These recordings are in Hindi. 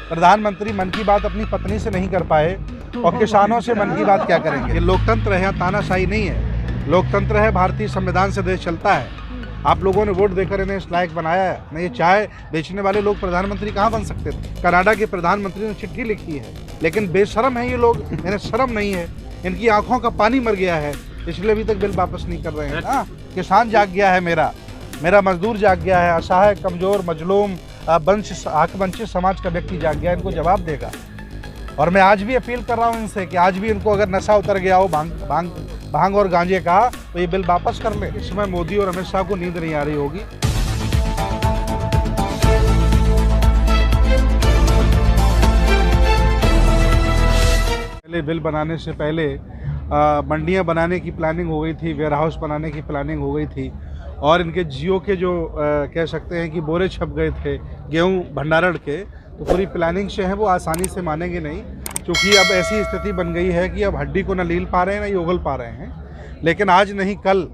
प्रधानमंत्री मन की बात अपनी पत्नी से नहीं कर पाए और किसानों से मन की बात क्या करेंगे। ये लोकतंत्र है, यहाँ तानाशाही नहीं है। लोकतंत्र है, भारतीय संविधान से देश चलता है। आप लोगों ने वोट देकर इन्हें इस लायक बनाया है। नहीं, चाय बेचने वाले लोग प्रधानमंत्री कहाँ बन सकते थे। कनाडा के प्रधानमंत्री ने चिट्ठी लिखी है, लेकिन बेशरम है ये लोग, इन्हें शर्म नहीं है। इनकी आंखों का पानी मर गया है, इसलिए अभी तक बिल वापस नहीं कर रहे हैं। किसान जाग गया है, मेरा मजदूर जाग गया है, असहाय, कमजोर, मजलूम, वंचित समाज का व्यक्ति जाग गया, इनको जवाब देगा। और मैं आज भी अपील कर रहा हूँ इनसे कि आज भी इनको अगर नशा उतर गया हो भांग और गांजे का, तो ये बिल वापस कर ले। इस समय मोदी और अमित शाह को नींद नहीं आ रही होगी। पहले बिल बनाने से पहले मंडियां बनाने की प्लानिंग हो गई थी, वेयर हाउस बनाने की प्लानिंग हो गई थी, और इनके जियो के जो कह सकते हैं कि बोरे छप गए थे गेहूं भंडारण के, तो पूरी प्लानिंग से हैं वो आसानी से मानेंगे नहीं, क्योंकि अब ऐसी स्थिति बन गई है कि अब हड्डी को न लील पा रहे हैं, न ही उगल पा रहे हैं। लेकिन आज नहीं कल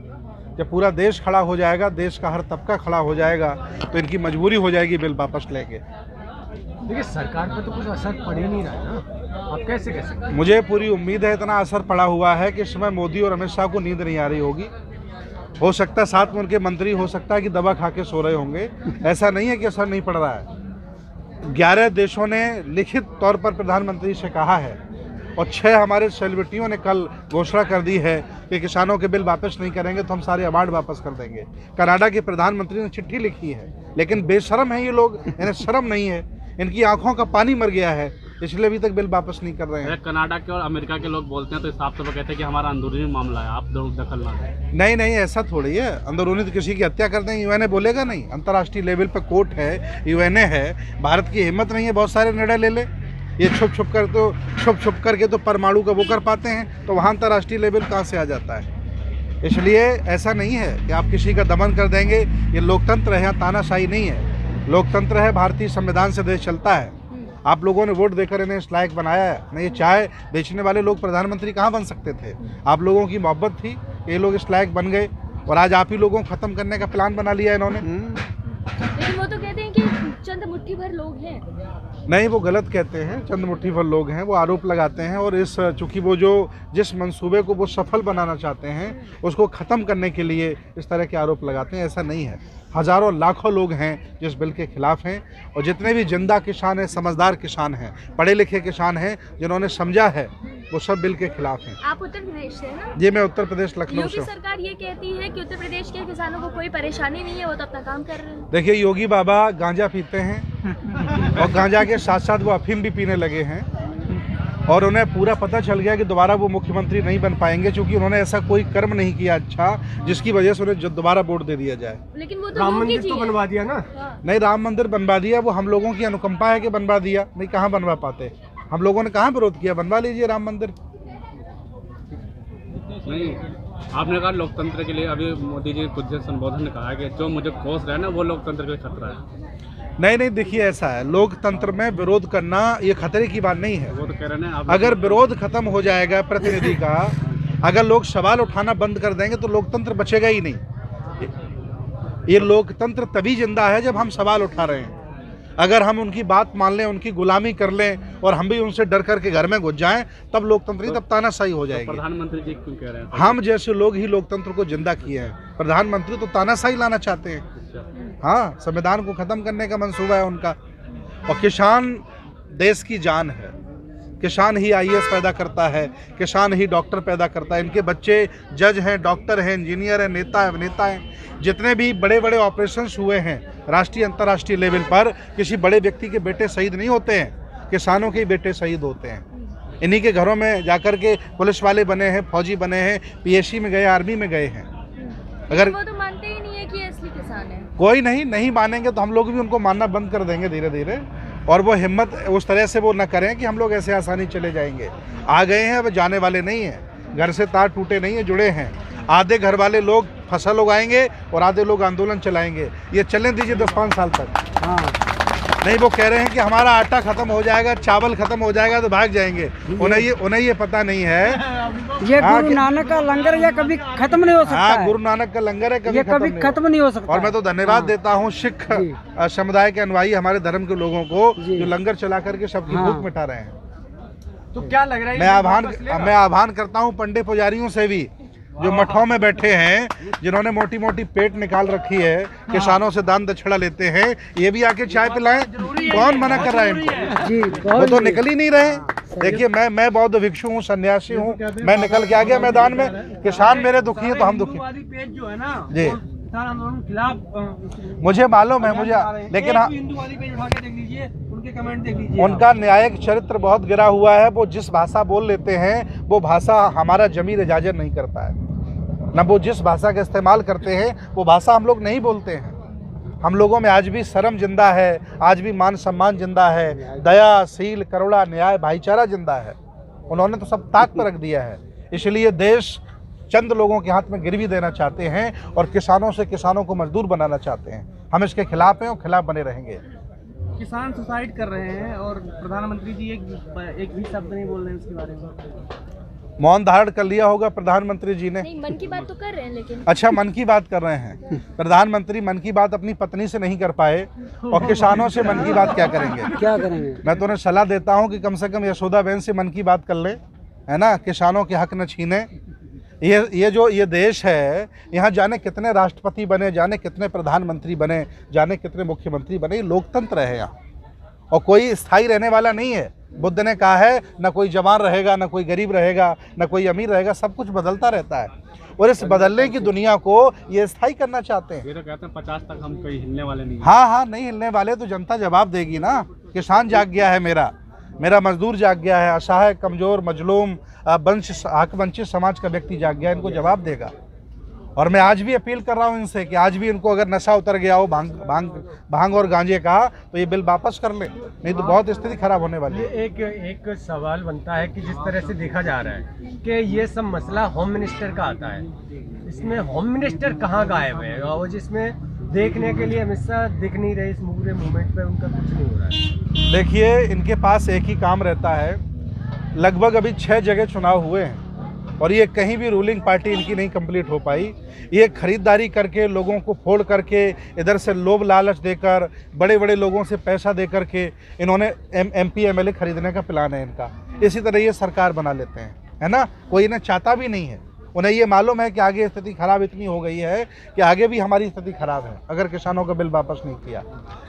जब पूरा देश खड़ा हो जाएगा, देश का हर तबका खड़ा हो जाएगा, तो इनकी मजबूरी हो जाएगी बिल वापस लेके। देखिए, सरकार पर तो कुछ असर पड़ ही नहीं रहा है ना, आप कैसे कह सकते हैं? मुझे पूरी उम्मीद है इतना असर पड़ा हुआ है कि इस समय मोदी और अमित शाह को नींद नहीं आ रही होगी। हो सकता है साथ में उनके मंत्री हो सकता है कि दवा खा के सो रहे होंगे। ऐसा नहीं है कि असर नहीं पड़ रहा है। 11 देशों ने लिखित तौर पर प्रधानमंत्री से कहा है, और 6 हमारे सेलिब्रिटियों ने कल घोषणा कर दी है कि किसानों के बिल वापस नहीं करेंगे तो हम सारे अवार्ड वापस कर देंगे। कनाडा के प्रधानमंत्री ने चिट्ठी लिखी है, लेकिन बेशरम है ये लोग, इन्हें शर्म नहीं है। इनकी आंखों का पानी मर गया है, इसलिए अभी तक बिल वापस नहीं कर रहे हैं। कनाडा के और अमेरिका के लोग बोलते हैं तो इस हिसाब से वो कहते हैं कि हमारा अंदरूनी मामला है, आप दखल ना दें। नहीं, ऐसा थोड़ी है। अंदरूनी तो किसी की हत्या कर देंगे, यूएनए बोलेगा नहीं। अंतर्राष्ट्रीय लेवल पर कोर्ट है, यूएनए है। भारत की हिम्मत नहीं है बहुत सारे निर्णय ले ले। ये छुप करके तो परमाणु का वो कर पाते हैं, तो वहाँ अंतर्राष्ट्रीय लेवल कहाँ से आ जाता है। इसलिए ऐसा नहीं है कि आप किसी का दमन कर देंगे। ये लोकतंत्र है, यहाँ तानाशाही नहीं है। लोकतंत्र है, भारतीय संविधान से देश चलता है। आप लोगों ने वोट देकर इन्हें इस लायक बनाया है। नहीं, चाय बेचने वाले लोग प्रधानमंत्री कहाँ बन सकते थे। आप लोगों की मोहब्बत थी, ये लोग इस लायक बन गए, और आज आप ही लोगों को खत्म करने का प्लान बना लिया इन्होंने। लेकिन वो तो कहते हैं कि चंद मुट्ठी भर लोग हैं। नहीं, वो गलत कहते हैं। चंद मुट्ठी भर लोग हैं, वो आरोप लगाते हैं, और इस चूंकि वो जिस मंसूबे को वो सफल बनाना चाहते हैं उसको ख़त्म करने के लिए इस तरह के आरोप लगाते हैं। ऐसा नहीं है। हज़ारों लाखों लोग हैं जिस बिल के खिलाफ हैं, और जितने भी जिंदा किसान हैं, समझदार किसान हैं, पढ़े लिखे किसान हैं, जिन्होंने समझा है, वो सब बिल के खिलाफ हैं। आप उत्तर प्रदेश से हैं ना? जी, मैं उत्तर प्रदेश लखनऊ से योगी सरकार ये कहती है कि उत्तर प्रदेश के किसानों को कोई परेशानी नहीं है, वो तो अपना काम कर रहे हैं। देखिए, योगी बाबा गांजा पीते हैं, और गांजा के साथ साथ वो अफीम भी पीने लगे हैं, और उन्हें पूरा पता चल गया कि दोबारा वो मुख्यमंत्री नहीं बन पाएंगे, क्योंकि उन्होंने ऐसा कोई कर्म नहीं किया अच्छा जिसकी वजह से उन्हें दोबारा वोट दे दिया जाए। लेकिन वो तो राम मंदिर तो बनवा दिया ना। नहीं, राम मंदिर बनवा दिया, वो हम लोगों की अनुकंपा है कि बनवा दिया। नहीं, कहाँ बनवा पाते। हम लोगों ने कहाँ विरोध किया, बनवा लीजिए राम मंदिर। नहीं, आपने कहा लोकतंत्र के लिए, अभी मोदी जी कुछ संबोधन ने कहा कि जो मुझे कोस रहा है ना, वो लोकतंत्र के लिए खतरा है। नहीं, देखिए, ऐसा है, लोकतंत्र में विरोध करना ये खतरे की बात नहीं है। वो तो कह रहे हैं अगर विरोध खत्म हो जाएगा प्रतिनिधि का, अगर लोग सवाल उठाना बंद कर देंगे तो लोकतंत्र बचेगा ही नहीं। ये लोकतंत्र तभी जिंदा है जब हम सवाल उठा रहे हैं। अगर हम उनकी बात मान लें, उनकी गुलामी कर लें, और हम भी उनसे डर करके घर में घुस जाएं, तब लोकतंत्र तब तानाशाही हो जाएगी। प्रधानमंत्री जी क्यों कह रहे हैं? हम जैसे लोग ही लोकतंत्र को जिंदा किए हैं। प्रधानमंत्री तो तानाशाही लाना चाहते हैं। हाँ, संविधान को खत्म करने का मंसूबा है उनका। और किसान देश की जान है। किसान ही आईएएस पैदा करता है, किसान ही डॉक्टर पैदा करता है। इनके बच्चे जज हैं, डॉक्टर हैं, इंजीनियर हैं, नेता हैं, अभिनेता हैं। जितने भी बड़े बड़े ऑपरेशंस हुए हैं राष्ट्रीय अंतर्राष्ट्रीय लेवल पर, किसी बड़े व्यक्ति के बेटे शहीद नहीं होते हैं, किसानों के बेटे शहीद होते हैं। इन्हीं के घरों में जाकर के पुलिस वाले बने हैं, फौजी बने हैं, पीएससी में गए, आर्मी में गए हैं। अगर वो तो मानते ही नहीं है कि असली किसान है। कोई नहीं मानेंगे तो हम लोग भी उनको मानना बंद कर देंगे धीरे धीरे, और वो हिम्मत उस तरह से वो न करें कि हम लोग ऐसे आसानी चले जाएंगे। आ गए हैं, अब जाने वाले नहीं हैं। घर से तार टूटे नहीं है, जुड़े हैं। आधे घर वाले लोग फसल उगाएंगे और आधे लोग आंदोलन चलाएंगे। ये चलने दीजिए 10-5 साल तक। हाँ। नहीं, वो कह रहे हैं कि हमारा आटा खत्म हो जाएगा, चावल खत्म हो जाएगा तो भाग जाएंगे। उन्हें ये पता नहीं है ये गुरु नानक का लंगर ये कभी खत्म नहीं हो सकता है। गुरु नानक का लंगर है, ये कभी खत्म नहीं हो सकता। और मैं तो धन्यवाद देता हूँ सिख समुदाय के अनुयायी हमारे धर्म के लोगों को जो लंगर चला करके सबकी भूख मिटा रहे हैं। तो क्या लग रहा है, मैं आह्वान करता हूँ पंडित पुजारियों से भी जो मठों में बैठे हैं, जिन्होंने मोटी मोटी पेट निकाल रखी है, किसानों से दान दक्षिणा लेते हैं, ये भी आके चाय पिलाएं। कौन मना कर रहा है इनको? वो तो निकल ही नहीं रहे। देखिए, मैं बौद्ध भिक्षु हूँ, सन्यासी हूँ, मैं निकल के आ गया मैदान में। किसान मेरे दुखी है तो हम दुखी जो है ना जी, किसान आंदोलन के खिलाफ मुझे मालूम है, लेकिन हिंदूवादी पेज उठा के देख लीजिए, उनके कमेंट देख लीजिए। उनका न्यायिक चरित्र बहुत गिरा हुआ है। वो जिस भाषा बोल लेते हैं वो भाषा हमारा जमीर इजाजत नहीं करता है। न वो जिस भाषा का इस्तेमाल करते हैं वो भाषा हम लोग नहीं बोलते हैं। हम लोगों में आज भी शर्म जिंदा है, आज भी मान सम्मान जिंदा है, दया, शील, करुणा, न्याय, भाईचारा जिंदा है। उन्होंने तो सब ताक पर रख दिया है। इसलिए देश चंद लोगों के हाथ में गिरवी देना चाहते हैं और किसानों को मजदूर बनाना चाहते हैं। हम इसके खिलाफ हैं और खिलाफ बने रहेंगे। किसान सुसाइड कर रहे हैं और प्रधानमंत्री जी एक भी शब्द नहीं बोल रहे हैं उसके बारे में। मौन धारण कर लिया होगा प्रधानमंत्री जी ने। नहीं, मन की बात तो कर रहे हैं लेकिन। अच्छा, मन की बात कर रहे हैं। प्रधानमंत्री मन की बात अपनी पत्नी से नहीं कर पाए और किसानों से मन की बात क्या करेंगे? मैं तो उन्हें सलाह देता हूं कि कम से कम यशोदा बहन से मन की बात कर ले, है ना। किसानों के हक न छीने। ये देश है, यहाँ जाने कितने राष्ट्रपति बने, जाने कितने प्रधानमंत्री बने, जाने कितने मुख्यमंत्री बने। ये लोकतंत्र है यहाँ और कोई स्थायी रहने वाला नहीं है। बुद्ध ने कहा है न कोई जवान रहेगा, न कोई गरीब रहेगा, न कोई अमीर रहेगा, सब कुछ बदलता रहता है। और इस बदलने की दुनिया को ये स्थायी करना चाहते हैं। ये तो कहते हैं 50 तक हम कहीं हिलने वाले नहीं। हाँ, नहीं हिलने वाले तो जनता जवाब देगी ना। किसान जाग गया है, मेरा मजदूर जाग गया है, असहाय, कमजोर, मजलूम, वंचित समाज का व्यक्ति जाग गया, इनको जवाब देगा। और मैं आज भी अपील कर रहा हूँ इनसे कि आज भी इनको अगर नशा उतर गया हो भांग और गांजे का, तो ये बिल वापस कर ले, नहीं तो बहुत स्थिति खराब होने वाली है। एक सवाल बनता है कि जिस तरह से देखा जा रहा है कि ये सब मसला होम मिनिस्टर का आता है, इसमें होम मिनिस्टर कहाँ गायब है? और जिसमें देखने के लिए हमेशा दिख नहीं रहे, इस पूरे मूवमेंट पे उनका कुछ नहीं हो रहा है। देखिए, इनके पास एक ही काम रहता है। लगभग अभी 6 जगह चुनाव हुए हैं और ये कहीं भी रूलिंग पार्टी इनकी नहीं कंप्लीट हो पाई। ये खरीदारी करके, लोगों को फोड़ करके, इधर से लोभ लालच देकर, बड़े बड़े लोगों से पैसा दे करके इन्होंने MP MLA खरीदने का प्लान है इनका। इसी तरह ये सरकार बना लेते हैं, है ना। कोई इन्हें चाहता भी नहीं है। उन्हें ये मालूम है कि आगे स्थिति खराब इतनी हो गई है कि आगे भी हमारी स्थिति खराब है अगर किसानों का बिल वापस नहीं किया।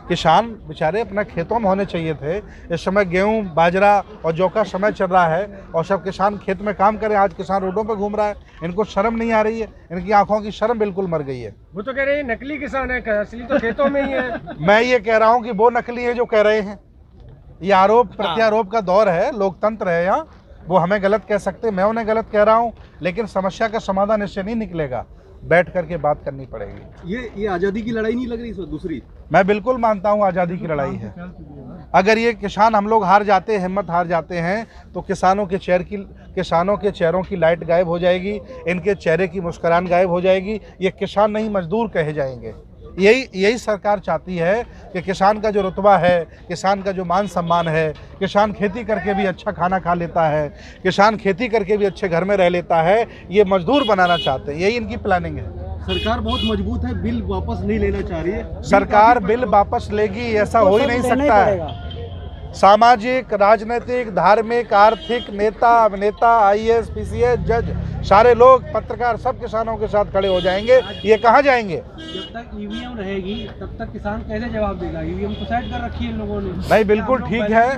किसान बेचारे अपना खेतों में होने चाहिए थे। इस समय गेहूं, बाजरा और जौ का समय चल रहा है और सब किसान खेत में काम करें। आज किसान रोडों पर घूम रहा है, इनको शर्म नहीं आ रही है। इनकी आंखों की शर्म बिल्कुल मर गई है। वो तो कह रहे हैं नकली किसान है, असली तो खेतों में ही है। मैं ये कह रहा हूँ कि वो नकली है जो कह रहे हैं। ये आरोप प्रत्यारोप का दौर है, लोकतंत्र है यहाँ। वो हमें गलत कह सकते, मैं उन्हें गलत कह रहा हूँ, लेकिन समस्या का समाधान इससे नहीं निकलेगा। बैठ करके बात करनी पड़ेगी। ये आज़ादी की लड़ाई नहीं लग रही सर? दूसरी मैं बिल्कुल मानता हूँ आज़ादी की लड़ाई है। अगर ये किसान हम लोग हार जाते, हिम्मत हार जाते हैं, तो किसानों के चेहरों की लाइट गायब हो जाएगी, इनके चेहरे की मुस्कुराहट गायब हो जाएगी। ये किसान नहीं मजदूर कहे जाएंगे। यही सरकार चाहती है कि किसान का जो रुतबा है, किसान का जो मान सम्मान है, किसान खेती करके भी अच्छा खाना खा लेता है, किसान खेती करके भी अच्छे घर में रह लेता है, ये मजदूर बनाना चाहते हैं। यही इनकी प्लानिंग है। सरकार बहुत मजबूत है, बिल वापस नहीं लेना चाह रही है। सरकार बिल वापस लेगी ऐसा हो ही नहीं सकता है। सामाजिक, राजनीतिक, धार्मिक, आर्थिक, नेता, अभिनेता, IAS, PCS, जज, सारे लोग, पत्रकार, सब किसानों के साथ खड़े हो जाएंगे। ये कहाँ जाएंगे? जब तक EVM रहेगी तब तक किसान कैसे जवाब देगा? EVM तो सेट कर रखी है इन लोगों ने। भाई बिल्कुल ठीक है।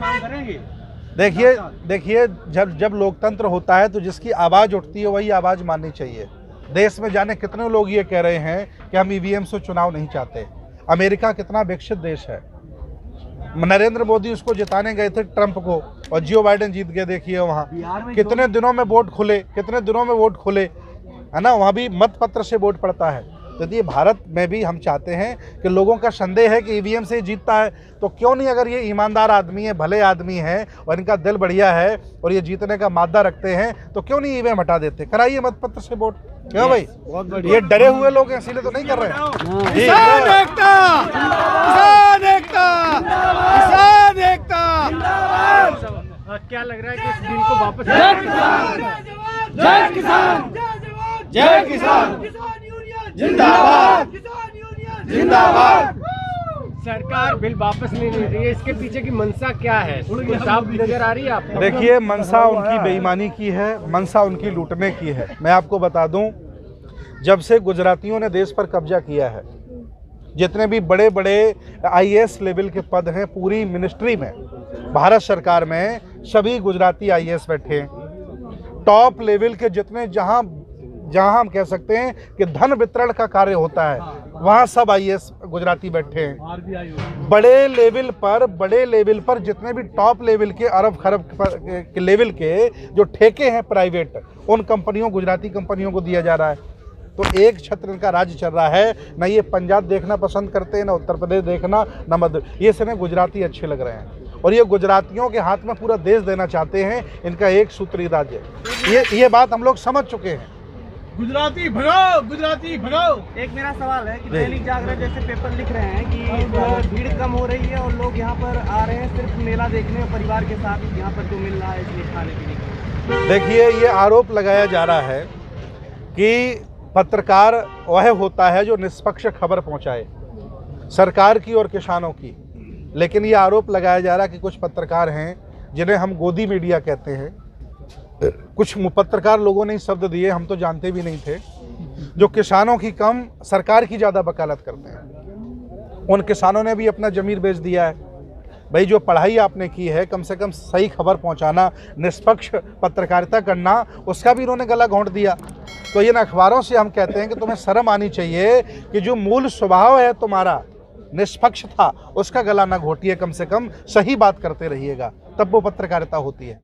देखिए जब लोकतंत्र होता है तो जिसकी आवाज़ उठती है वही आवाज़ माननी चाहिए। देश में जाने कितने लोग ये कह रहे हैं कि हम EVM से चुनाव नहीं चाहते। अमेरिका कितना विकसित देश है। नरेंद्र मोदी उसको जिताने गए थे, ट्रंप को, और जियो बाइडेन जीत गए। देखिए वहाँ कितने दिनों में वोट खुले, है ना। वहाँ भी मत पत्र से वोट पड़ता है। तो ये भारत में भी हम चाहते हैं कि लोगों का संदेह है कि EVM से जीतता है, तो क्यों नहीं, अगर ये ईमानदार आदमी है, भले आदमी है और इनका दिल बढ़िया है और ये जीतने का मादा रखते हैं, तो क्यों नहीं EVM हटा देते? कराइए मत पत्र से वोट। क्यों भाई? ये डरे हुए लोग हैं इसीलिए तो नहीं कर रहे हैं। क्या लग रहा है कि इस बिल को वापस जय किसान, जय किसान, जिंदाबाद, जिंदाबाद। सरकार बिल वापस नहीं ले रही है, इसके पीछे की मंशा क्या है, कुछ साफ नजर आ रही है आपको? देखिए, मंशा उनकी बेईमानी की है, मंशा उनकी लूटने की है। मैं आपको बता दूं, जब से गुजरातियों ने देश पर कब्जा किया है, जितने भी बड़े बड़े आईएएस लेवल के पद हैं पूरी मिनिस्ट्री में, भारत सरकार में, सभी गुजराती आईएएस बैठे हैं। टॉप लेवल के जितने जहां हम कह सकते हैं कि धन वितरण का कार्य होता है, वहां सब आईएएस गुजराती बैठे हैं। बड़े लेवल पर जितने भी टॉप लेवल के अरब खरब के लेवल के जो ठेके हैं प्राइवेट, उन कंपनियों, गुजराती कंपनियों को दिया जा रहा है। तो एक छत्र का राज्य चल रहा है। न ये पंजाब देखना पसंद करते हैं, न उत्तर प्रदेश देखना, न मध्य, ये सिर्फ गुजराती अच्छे लग रहे हैं और ये गुजरातियों के हाथ में पूरा देश देना चाहते हैं। इनका एक सूत्री राज्य, ये बात हम लोग समझ चुके हैं। गुजराती भगाओ, गुजराती भगाओ। एक मेरा सवाल है कि दैनिक जागरण जैसे पेपर लिख रहे हैं कि भीड़ कम हो रही है और लोग यहाँ पर आ रहे हैं सिर्फ मेला देखने और परिवार के साथ यहाँ पर जो मिल रहा है इसलिए खाने पीने। देखिए, ये आरोप लगाया जा रहा है कि पत्रकार वह होता है जो निष्पक्ष खबर पहुंचाए, सरकार की और किसानों की। लेकिन ये आरोप लगाया जा रहा है कि कुछ पत्रकार हैं जिन्हें हम गोदी मीडिया कहते हैं। कुछ पत्रकार लोगों ने शब्द दिए, हम तो जानते भी नहीं थे, जो किसानों की कम सरकार की ज़्यादा वकालत करते हैं। उन किसानों ने भी अपना ज़मीर बेच दिया है। भाई, जो पढ़ाई आपने की है, कम से कम सही खबर पहुंचाना, निष्पक्ष पत्रकारिता करना, उसका भी इन्होंने गला घोंट दिया। तो इन अखबारों से हम कहते हैं कि तुम्हें शर्म आनी चाहिए कि जो मूल स्वभाव है तुम्हारा निष्पक्ष था, उसका गला ना घोटिए, कम से कम सही बात करते रहिएगा, तब वो पत्रकारिता होती है।